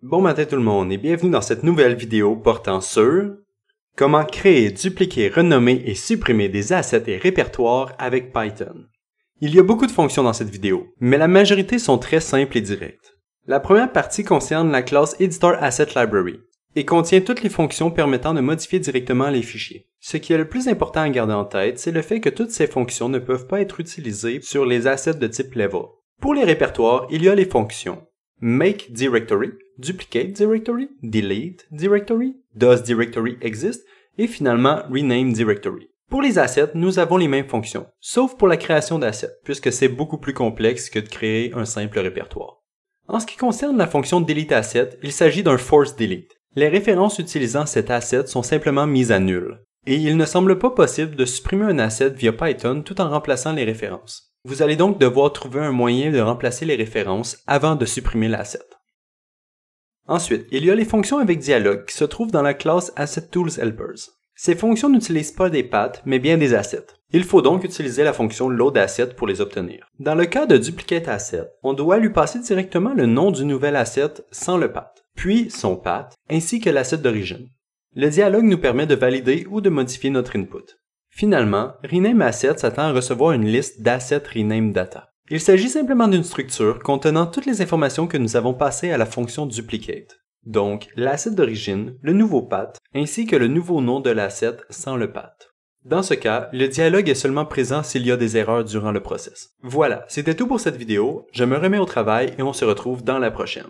Bon matin tout le monde et bienvenue dans cette nouvelle vidéo portant sur comment créer, dupliquer, renommer et supprimer des assets et répertoires avec Python. Il y a beaucoup de fonctions dans cette vidéo, mais la majorité sont très simples et directes. La première partie concerne la classe Editor Asset Library et contient toutes les fonctions permettant de modifier directement les fichiers. Ce qui est le plus important à garder en tête, c'est le fait que toutes ces fonctions ne peuvent pas être utilisées sur les assets de type level. Pour les répertoires, il y a les fonctions Make Directory, Duplicate Directory, Delete Directory, Does Directory Exist et finalement Rename Directory. Pour les assets, nous avons les mêmes fonctions, sauf pour la création d'assets, puisque c'est beaucoup plus complexe que de créer un simple répertoire. En ce qui concerne la fonction Delete Asset, il s'agit d'un Force Delete. Les références utilisant cet asset sont simplement mises à nul, et il ne semble pas possible de supprimer un asset via Python tout en remplaçant les références. Vous allez donc devoir trouver un moyen de remplacer les références avant de supprimer l'asset. Ensuite, il y a les fonctions avec dialogue qui se trouvent dans la classe AssetToolsHelpers. Ces fonctions n'utilisent pas des paths, mais bien des assets. Il faut donc utiliser la fonction LoadAsset pour les obtenir. Dans le cas de Duplicate Asset, on doit lui passer directement le nom du nouvel asset sans le path, puis son path, ainsi que l'asset d'origine. Le dialogue nous permet de valider ou de modifier notre input. Finalement, Rename Asset s'attend à recevoir une liste d'assets Rename Data. Il s'agit simplement d'une structure contenant toutes les informations que nous avons passées à la fonction Duplicate. Donc, l'asset d'origine, le nouveau path, ainsi que le nouveau nom de l'asset sans le path. Dans ce cas, le dialogue est seulement présent s'il y a des erreurs durant le process. Voilà, c'était tout pour cette vidéo, je me remets au travail et on se retrouve dans la prochaine.